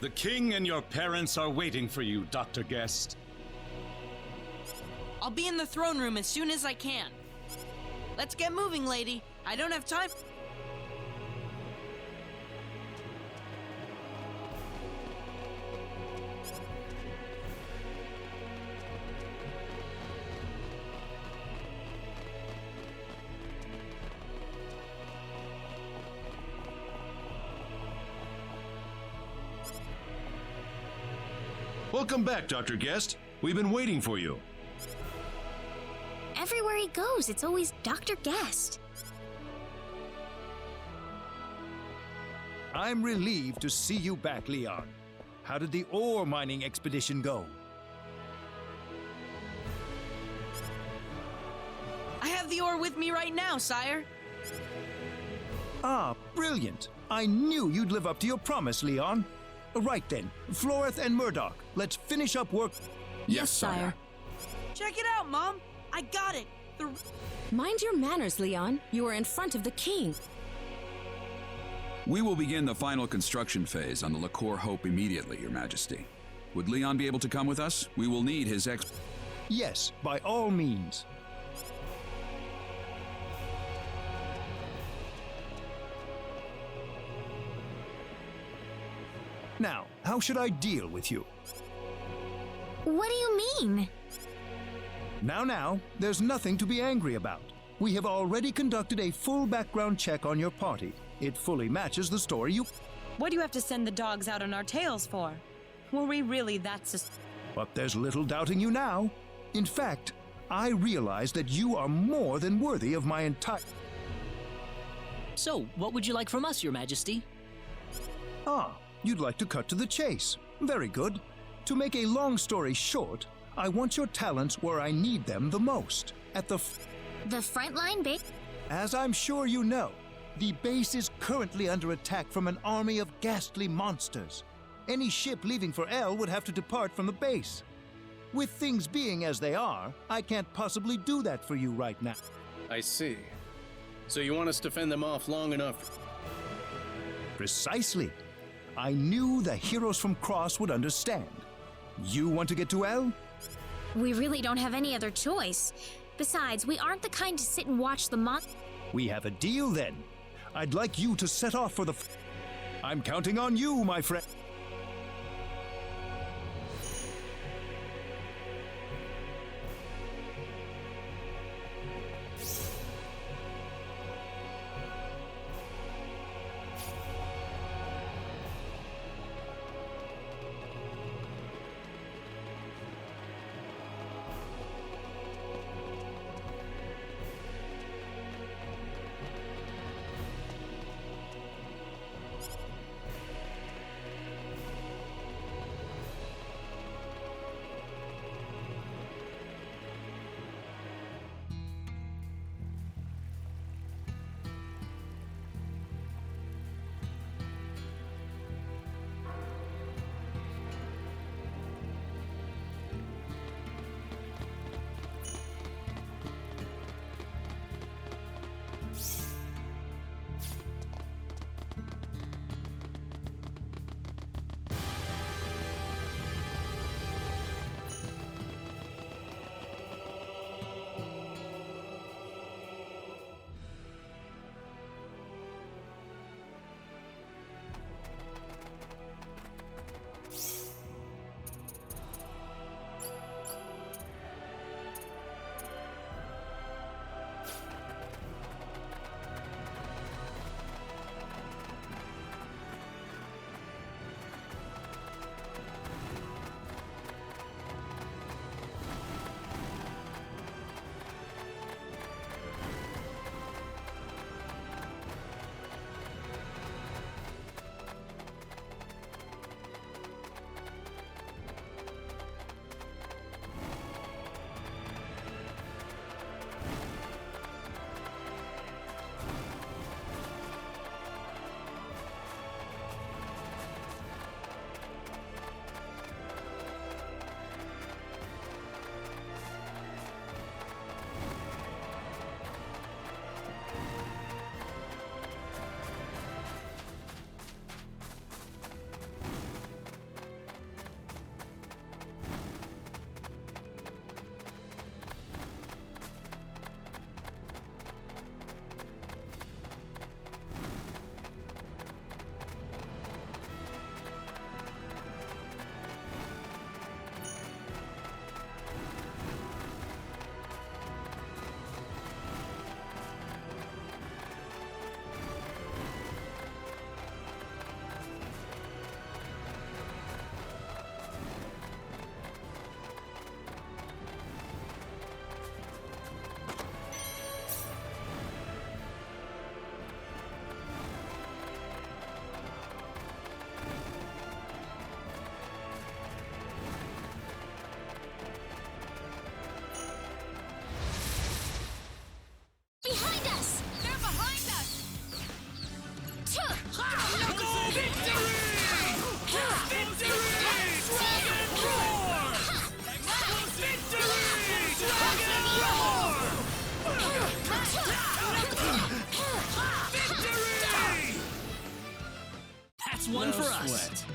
The king and your parents are waiting for you, Dr. Guest. I'll be in the throne room as soon as I can. Let's get moving, lady. I don't have time. Welcome back, Dr. Guest. We've been waiting for you. Everywhere he goes, it's always Dr. Guest. I'm relieved to see you back, Leon. How did the ore mining expedition go? I have the ore with me right now, sire. Ah, brilliant. I knew you'd live up to your promise, Leon. Right then, Floreth and Murdoch, let's finish up work. Yes, sire. Check it out, Mom. I got it. Mind your manners, Leon. You are in front of the king. We will begin the final construction phase on the Lacour Hope immediately, Your Majesty. Would Leon be able to come with us? We will need his Yes, by all means. Now, how should I deal with you? What do you mean? Now, there's nothing to be angry about. We have already conducted a full background check on your party. It fully matches the story you... What do you have to send the dogs out on our tails for? Were we really that But there's little doubting you now. In fact, I realize that you are more than worthy of my entire... So, what would you like from us, Your Majesty? Ah, you'd like to cut to the chase. Very good. To make a long story short, I want your talents where I need them the most. At the frontline base? As I'm sure you know, the base is currently under attack from an army of ghastly monsters. Any ship leaving for El would have to depart from the base. With things being as they are, I can't possibly do that for you right now. I see. So you want us to fend them off long enough? Precisely. I knew the heroes from Cross would understand. You want to get to El? We really don't have any other choice. Besides, we aren't the kind to sit and watch the We have a deal then. I'd like you to set off for the... I'm counting on you, my friend. one No for us. sweat.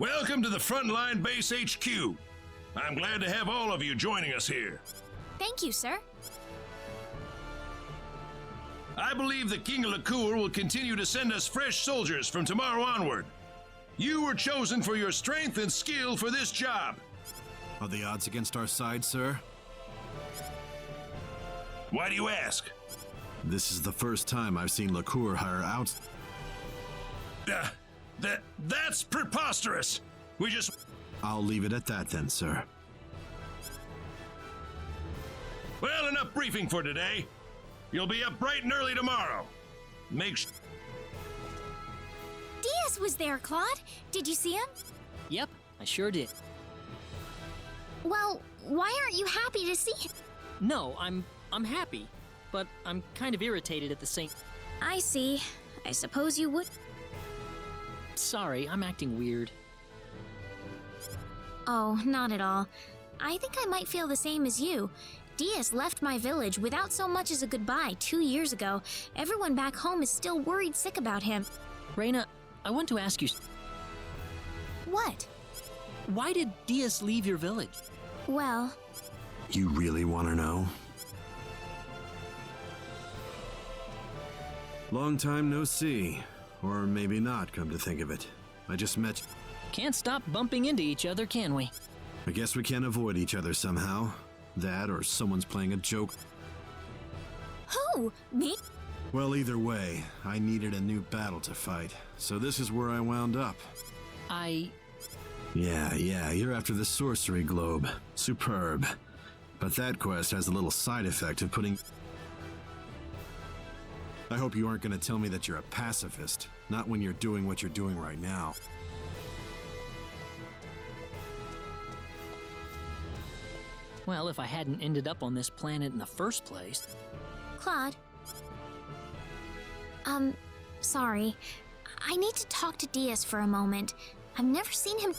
Welcome to the Frontline Base HQ. I'm glad to have all of you joining us here. Thank you, sir. I believe the King of Lacuer will continue to send us fresh soldiers from tomorrow onward. You were chosen for your strength and skill for this job. Are the odds against our side, sir? Why do you ask? This is the first time I've seen Lacuer hire out. That's preposterous. We just... I'll leave it at that then, sir. Well, enough briefing for today. You'll be up bright and early tomorrow. Diaz was there, Claude. Did you see him? Yep, I sure did. Well, why aren't you happy to see him? No, I'm happy, but I'm kind of irritated at the same. I see. I suppose you would. Sorry, I'm acting weird. Oh, not at all. I think I might feel the same as you. Diaz left my village without so much as a goodbye 2 years ago. Everyone back home is still worried sick about him. Reina, I want to ask you, What? why did Diaz leave your village? Well, You really want to know? Long time no see. Or maybe not, come to think of it. I just met... Can't stop bumping into each other, can we? I guess we can't avoid each other somehow. That or someone's playing a joke. who? Me? Well, either way, I needed a new battle to fight. So this is where I wound up. Yeah, you're after the sorcery globe. Superb. But that quest has a little side effect of putting... I hope you aren't going to tell me that you're a pacifist. Not when you're doing what you're doing right now. Well, if I hadn't ended up on this planet in the first place. Claude? Sorry. I need to talk to Diaz for a moment. I've never seen him...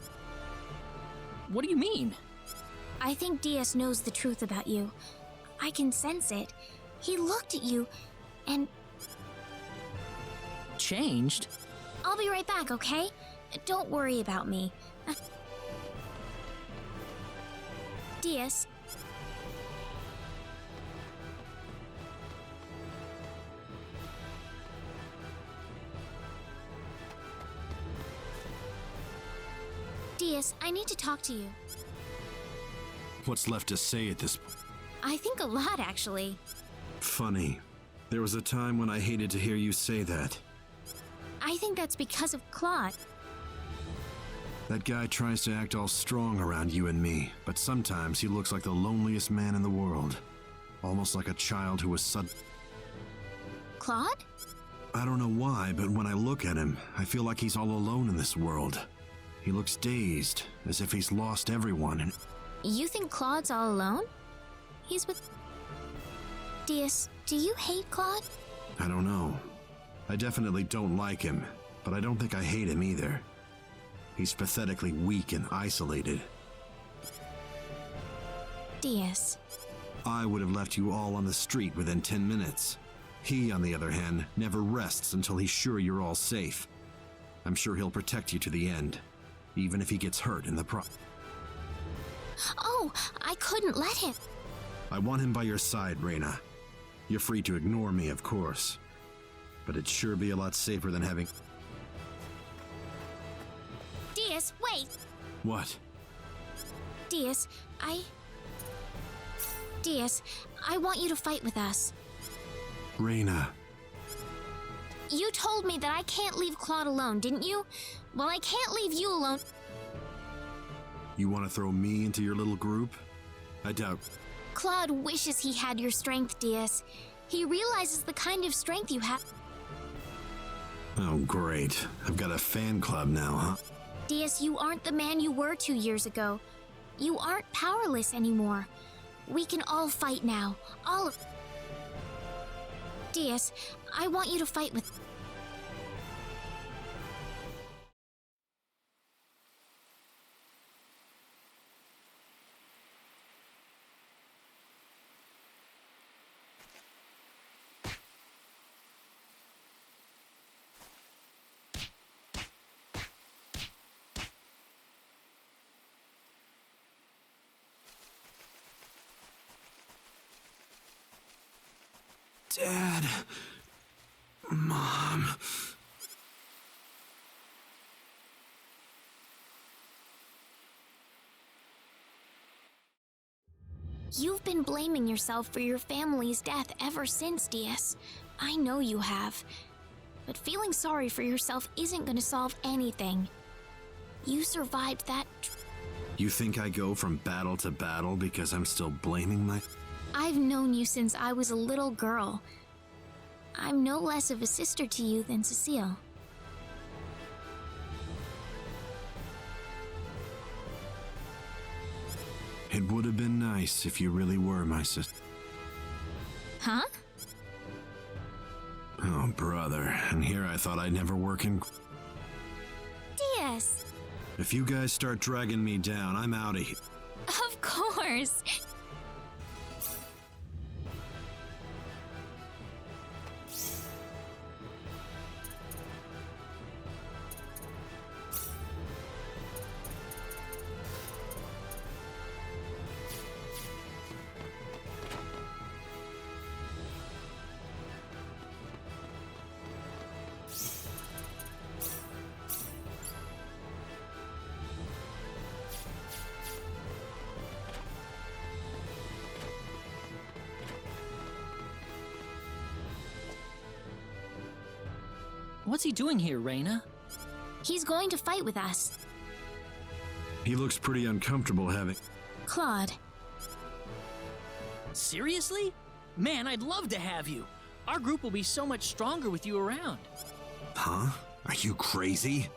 What do you mean? I think Diaz knows the truth about you. I can sense it. He looked at you, and... Changed? I'll be right back, okay? Don't worry about me. Diaz. Diaz, I need to talk to you. What's left to say at this point? I think a lot, actually. Funny. There was a time when I hated to hear you say that. I think that's because of Claude. That guy tries to act all strong around you and me, but sometimes he looks like the loneliest man in the world. Almost like a child who was Claude? I don't know why, but when I look at him, I feel like he's all alone in this world. He looks dazed, as if he's lost everyone, and... You think Claude's all alone? He's with... Diaz, do you hate Claude? I don't know. I definitely don't like him, but I don't think I hate him either. He's pathetically weak and isolated. Diaz. I would have left you all on the street within 10 minutes. He, on the other hand, never rests until he's sure you're all safe. I'm sure he'll protect you to the end, even if he gets hurt in the Oh, I couldn't let him. I want him by your side, Reina. You're free to ignore me, of course. But it'd sure be a lot safer than having... Diaz, wait! What? Diaz, Diaz, I want you to fight with us. Reina. You told me that I can't leave Claude alone, didn't you? Well, I can't leave you alone. You want to throw me into your little group? I doubt... Claude wishes he had your strength, Diaz. He realizes the kind of strength you have. Oh, great. I've got a fan club now, huh? Diaz, you aren't the man you were 2 years ago. You aren't powerless anymore. We can all fight now. All of... Diaz, I want you to fight with... Dad. Mom. You've been blaming yourself for your family's death ever since, Diaz. I know you have. But feeling sorry for yourself isn't going to solve anything. You survived that... You think I go from battle to battle because I'm still blaming my... I've known you since I was a little girl. I'm no less of a sister to you than Cecile. It would have been nice if you really were my sister. Huh? Oh, brother. And here I thought I'd never work in... Diaz. If you guys start dragging me down, I'm out of here. Of course. What's he doing here, Reina? He's going to fight with us. He looks pretty uncomfortable having... Claude. Seriously? Man, I'd love to have you. Our group will be so much stronger with you around. Huh? Are you crazy?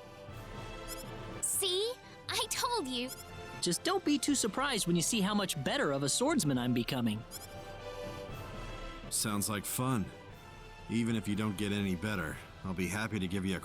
See? I told you. Just don't be too surprised when you see how much better of a swordsman I'm becoming. Sounds like fun. Even if you don't get any better, I'll be happy to give you a...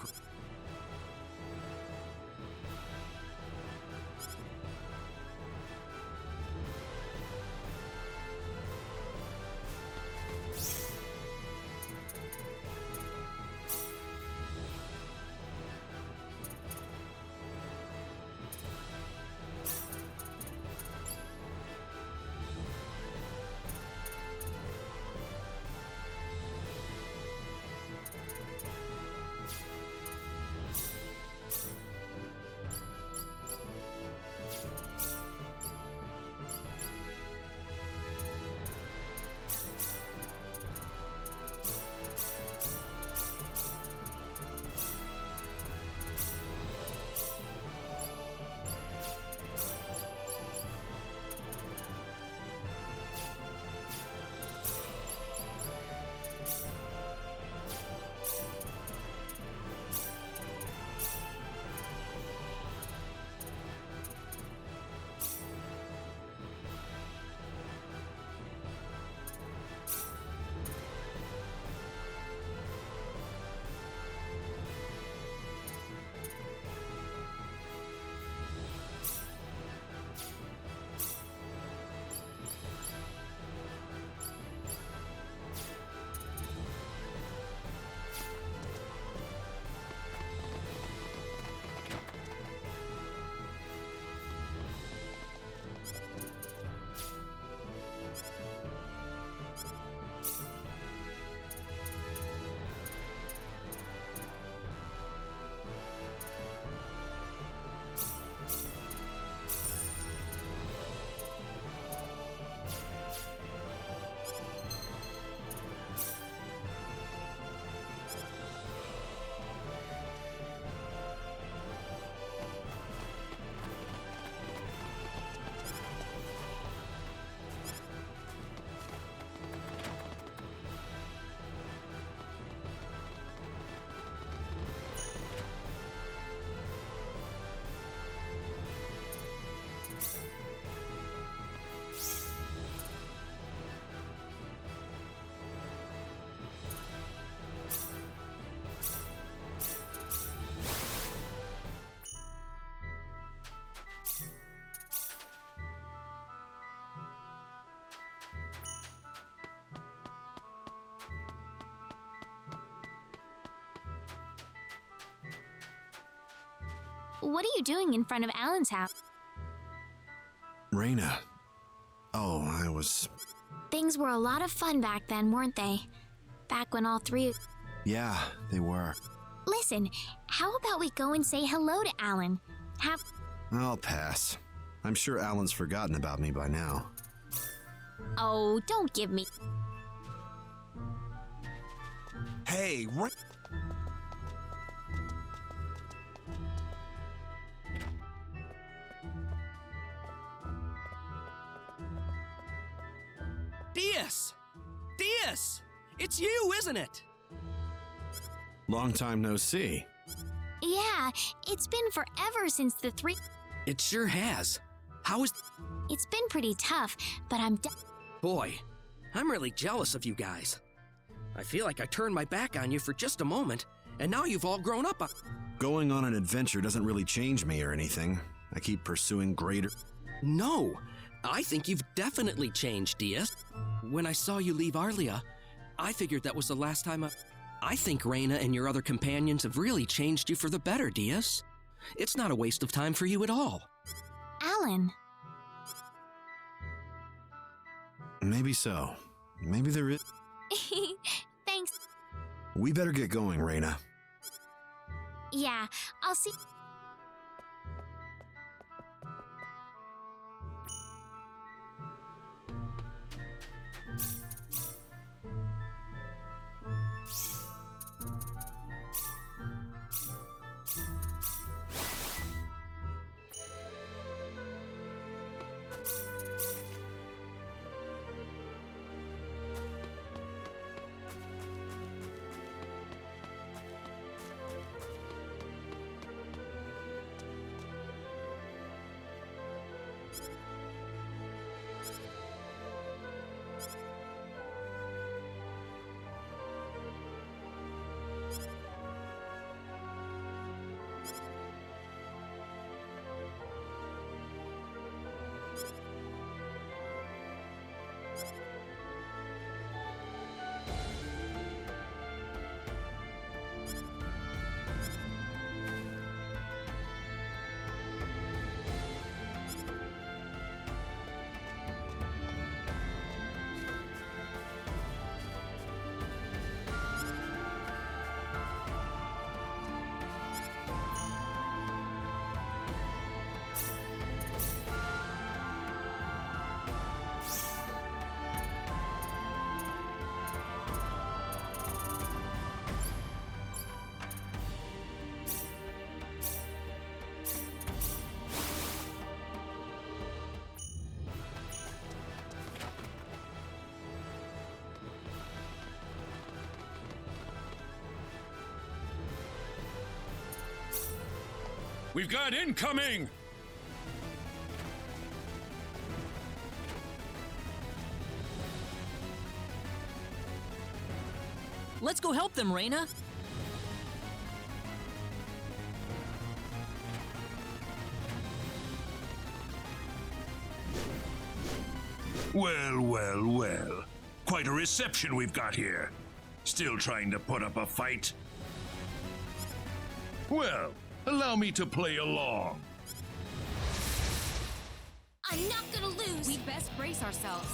What are you doing in front of Alan's house? Reina. Oh, I was... Things were a lot of fun back then, weren't they? Back when all three... Yeah, they were. Listen, how about we go and say hello to Alan? I'll pass. I'm sure Alan's forgotten about me by now. Oh, don't give me... Hey, Diaz! Diaz! It's you, isn't it? Long time no see. Yeah, it's been forever since the three... It sure has. How is... It's been pretty tough, but Boy, I'm really jealous of you guys. I feel like I turned my back on you for just a moment, and now you've all grown up. Going on an adventure doesn't really change me or anything. I keep pursuing greater... No, I think you've definitely changed, Diaz. When I saw you leave Arlia, I figured that was the last time I think Reina and your other companions have really changed you for the better, Diaz. It's not a waste of time for you at all. Alan. Maybe so. Maybe there is... Thanks. We better get going, Reina. Yeah, I'll see... We've got incoming! Let's go help them, Reina. Well, well, well. Quite a reception we've got here. Still trying to put up a fight? Well, allow me to play along. I'm not gonna lose! We'd best brace ourselves.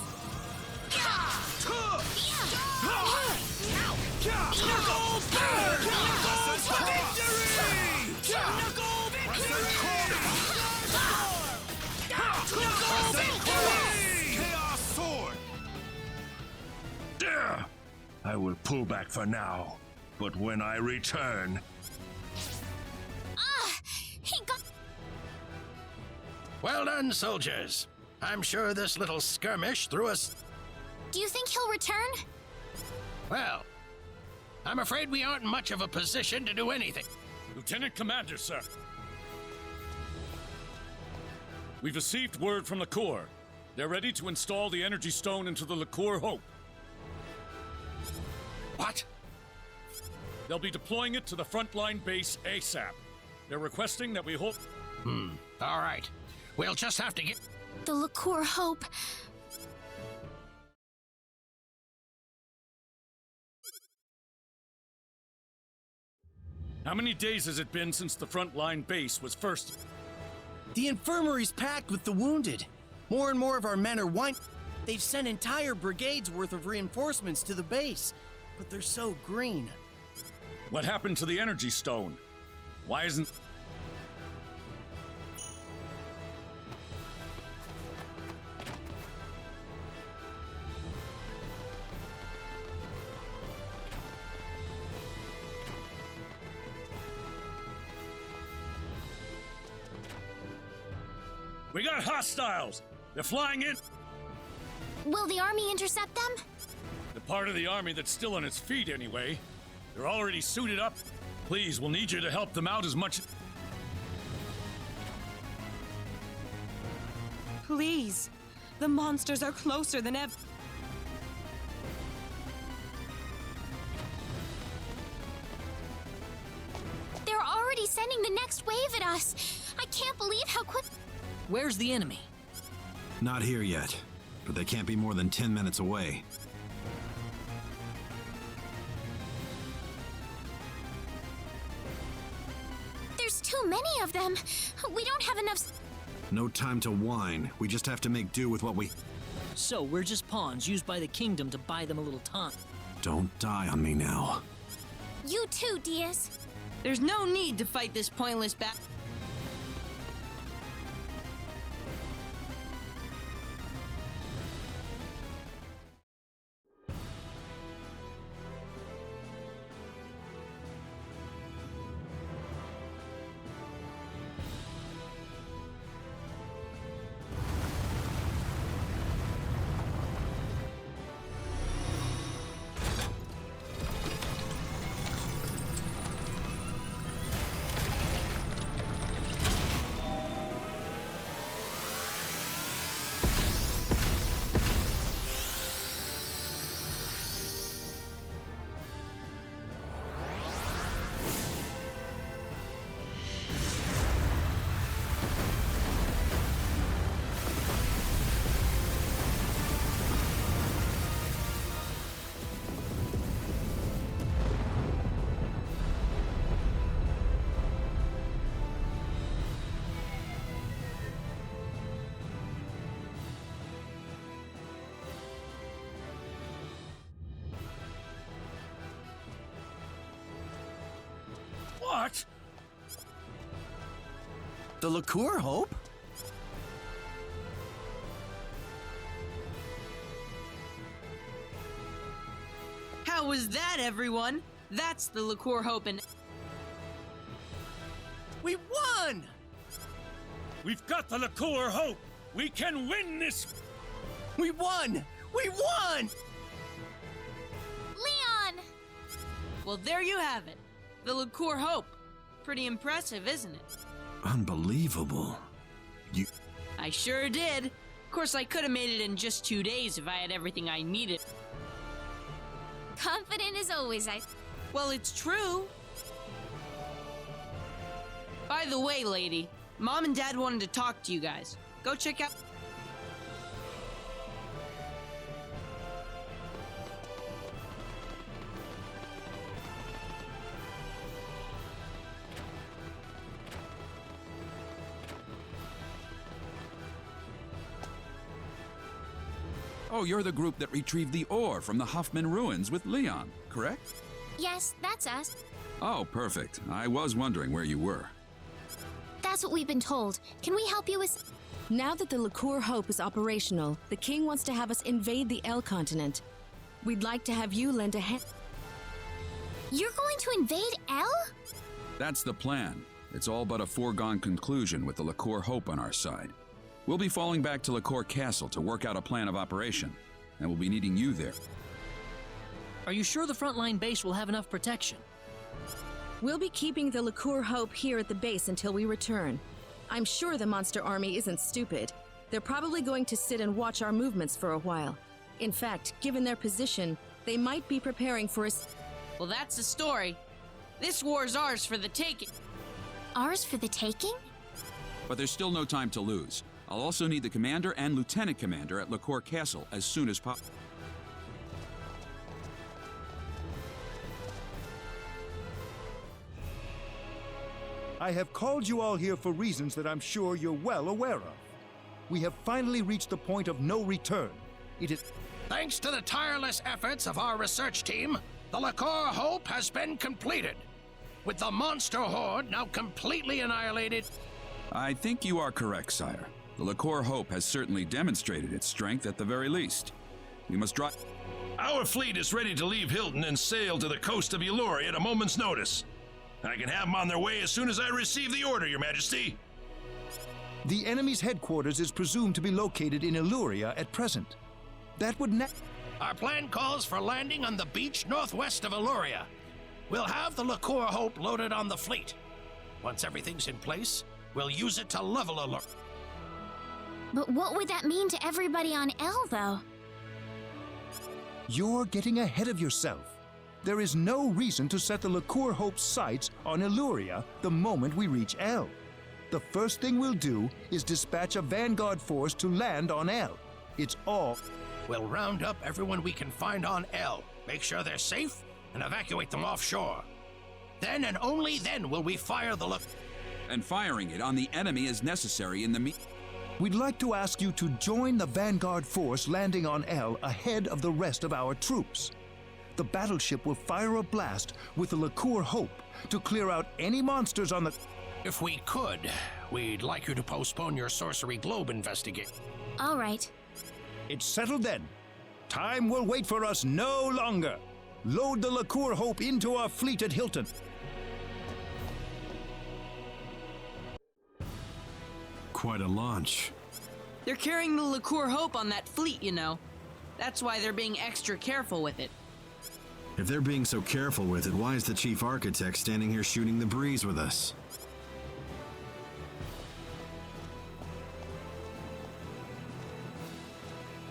Knuckle victory! Chaos sword! There! I will pull back for now, but when I return... He got... Well done, soldiers. I'm sure this little skirmish threw us... Do you think he'll return? Well, I'm afraid we aren't in much of a position to do anything. Lieutenant Commander, sir. We've received word from Lacuer. They're ready to install the energy stone into the Lacuer Hope. What? They'll be deploying it to the frontline base ASAP. They're requesting that we hold... All right. We'll just have to get... The Lacuer Hope... How many days has it been since the frontline base was first... The infirmary's packed with the wounded. More and more of our men are They've sent entire brigades worth of reinforcements to the base, but they're so green. What happened to the energy stone? Why isn't... We got hostiles! They're flying in! Will the army intercept them? The part of the army that's still on its feet, anyway. They're already suited up. Please, we'll need you to help them out as much... Please. The monsters are closer than ever. They're already sending the next wave at us. I can't believe how quick. Where's the enemy? Not here yet, but they can't be more than 10 minutes away. There's too many of them. We don't have enough. No time to whine. We just have to make do with what we... So we're just pawns used by the kingdom to buy them a little time. Don't die on me now. You too, Diaz. There's no need to fight this pointless battle. What? The Lacuer Hope? How was that, everyone? That's the Lacuer Hope and... We won! We've got the Lacuer Hope! We can win this! We won! We won! Leon! Well, there you have it. The Lacuer Hope. Pretty impressive, isn't it? Unbelievable. You... I sure did. Of course, I could have made it in just 2 days if I had everything I needed. Confident as always, Well, it's true. By the way, lady, Mom and Dad wanted to talk to you guys. Go check out... Oh, you're the group that retrieved the ore from the Huffman ruins with Leon, correct? Yes, that's us. Oh, perfect. I was wondering where you were. That's what we've been told. Can we help you with... Now that the Lacuer Hope is operational, the king wants to have us invade the L continent. We'd like to have you lend a hand. You're going to invade L? That's the plan. It's all but a foregone conclusion with the Lacuer Hope on our side. We'll be falling back to Lacuer Castle to work out a plan of operation, and we'll be needing you there. Are you sure the frontline base will have enough protection? We'll be keeping the Lacuer Hope here at the base until we return. I'm sure the monster army isn't stupid. They're probably going to sit and watch our movements for a while. In fact, given their position, they might be preparing for us. Well, that's the story. This war's ours for the taking. Ours for the taking? But there's still no time to lose. I'll also need the commander and lieutenant commander at Lacuer Castle as soon as possible. I have called you all here for reasons that I'm sure you're well aware of. We have finally reached the point of no return. It is... Thanks to the tireless efforts of our research team, the Lacuer Hope has been completed. With the monster horde now completely annihilated... I think you are correct, sire. The Lacuer Hope has certainly demonstrated its strength at the very least. We must drive... Our fleet is ready to leave Hilton and sail to the coast of Eloria at a moment's notice. I can have them on their way as soon as I receive the order, Your Majesty. The enemy's headquarters is presumed to be located in Eluria at present. That would Our plan calls for landing on the beach northwest of Eluria. We'll have the Lacuer Hope loaded on the fleet. Once everything's in place, we'll use it to level Eluria. But what would that mean to everybody on L, though? You're getting ahead of yourself. There is no reason to set the Lacour Hope's sights on Illuria the moment we reach L. The first thing we'll do is dispatch a vanguard force to land on L. It's all... We'll round up everyone we can find on L, make sure they're safe, and evacuate them offshore. Then and only then will we fire the And firing it on the enemy is necessary in the We'd like to ask you to join the vanguard force landing on L ahead of the rest of our troops. The battleship will fire a blast with the Lacour Hope to clear out any monsters on the... If we could, we'd like you to postpone your Sorcery Globe investigation. All right. It's settled then. Time will wait for us no longer. Load the Lacour Hope into our fleet at Hilton. Quite a launch. They're carrying the Lacour Hope on that fleet, you know. That's why they're being extra careful with it. If they're being so careful with it, why is the chief architect standing here shooting the breeze with us?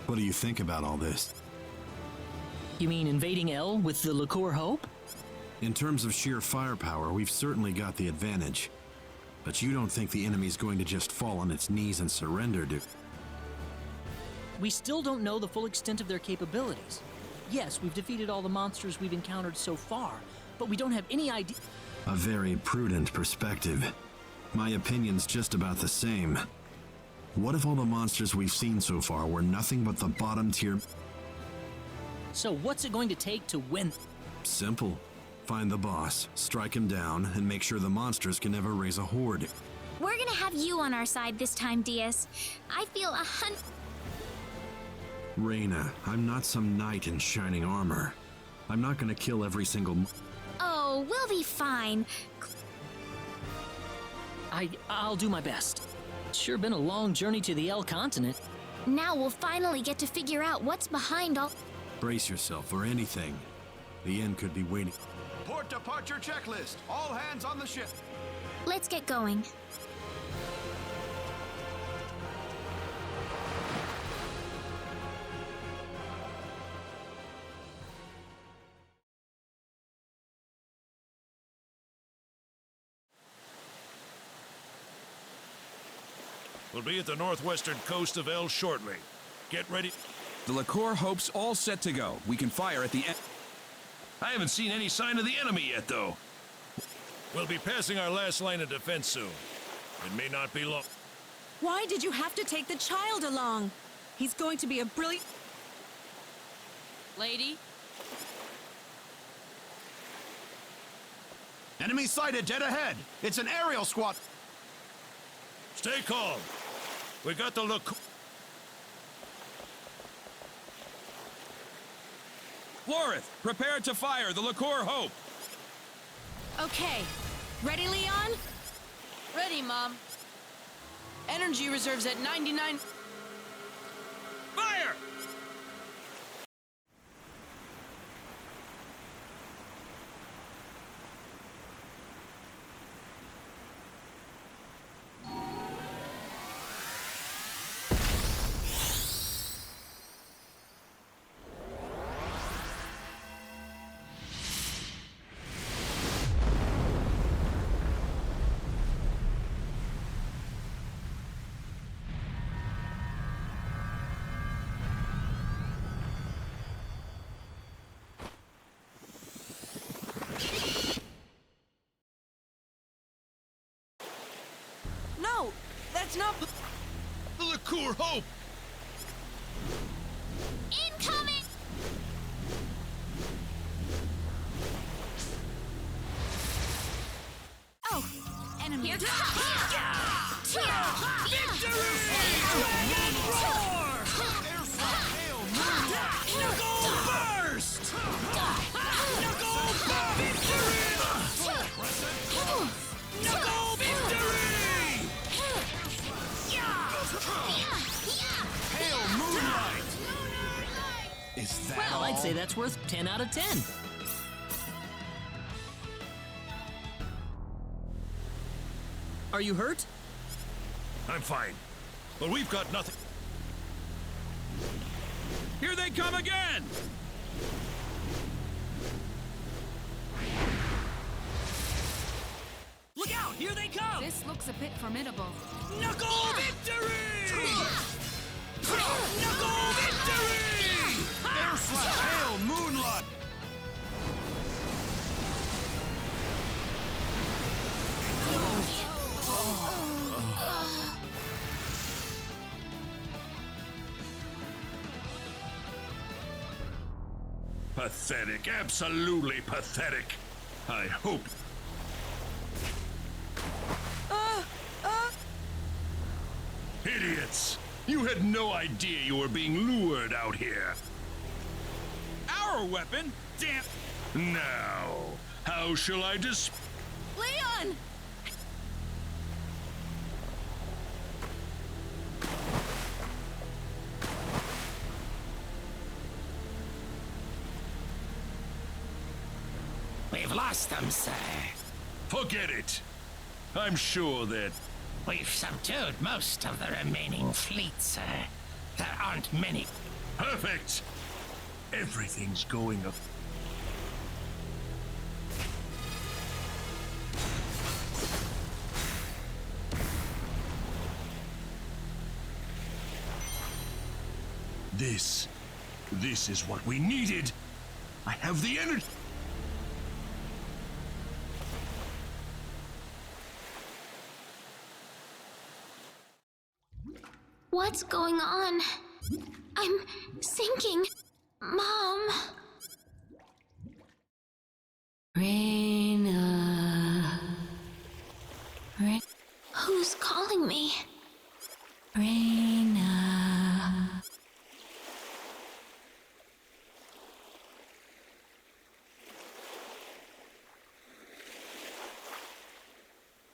What do you think about all this? You mean invading L with the Lacour Hope? In terms of sheer firepower, we've certainly got the advantage. But you don't think the enemy's going to just fall on its knees and surrender, do? We still don't know the full extent of their capabilities. Yes, we've defeated all the monsters we've encountered so far, but we don't have any idea... A very prudent perspective. My opinion's just about the same. What if all the monsters we've seen so far were nothing but the bottom tier... So what's it going to take to win? Simple. Find the boss, strike him down, and make sure the monsters can never raise a horde. We're gonna have you on our side this time, Diaz. I feel Reina, I'm not some knight in shining armor. I'm not gonna kill every single... Oh, we'll be fine. I'll do my best. It's sure been a long journey to the L continent. Now we'll finally get to figure out what's behind all... Brace yourself for anything. The end could be waiting. Port departure checklist. All hands on the ship. Let's get going. We'll be at the northwestern coast of El shortly. Get ready. The Lacour Hope's all set to go. We can fire at the end. I haven't seen any sign of the enemy yet, though. We'll be passing our last line of defense soon. It may not be long. Why did you have to take the child along? He's going to be a brilliant... Lady? Enemy sighted dead ahead. It's an aerial squad. Stay calm. We got the look. Florith, prepare to fire the Lacour Hope. Okay. Ready, Leon? Ready, Mom. Energy reserves at 99... Fire! No! That's not... The Lacour Hope! Incoming! Oh, enemy. Here Well, I'd say that's worth 10 out of 10. Are you hurt? I'm fine. But we've got nothing. Here they come again! Look out! Here they come! This looks a bit formidable. Knuckle victory! Knuckle victory! Air slash hail moonlight! Pathetic, absolutely pathetic. I hope. Idiots! You had no idea you were being lured out here. Our weapon? Damn! Now, how shall I Leon! We've lost them, sir. Forget it. I'm sure that... We've subdued most of the remaining fleet, sir. There aren't many. Perfect! Everything's going up. This is what we needed. I have the energy. What's going on? I'm sinking. Mom. Raina. Who's calling me? Raina.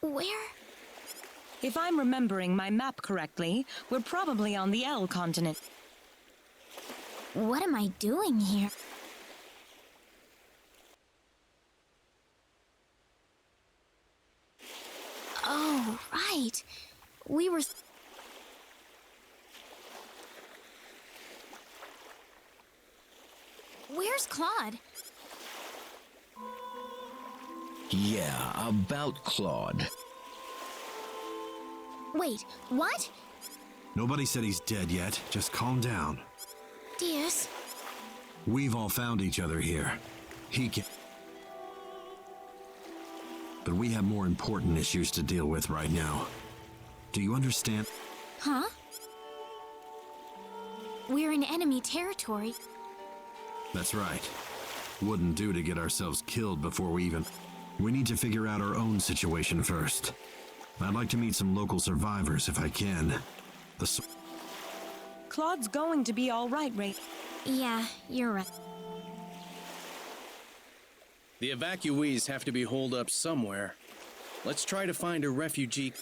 Where? If I'm remembering my map correctly, we're probably on the L continent. What am I doing here? Oh, right. We were... Where's Claude? Yeah, about Claude. Wait, what? Nobody said he's dead yet. Just calm down. Diaz? We've all found each other here. He can... But we have more important issues to deal with right now. Do you understand? Huh? We're in enemy territory. That's right. Wouldn't do to get ourselves killed before we even... We need to figure out our own situation first. I'd like to meet some local survivors if I can. Claude's going to be all right, Ray. Yeah, you're right. The evacuees have to be holed up somewhere. Let's try to find a refugee.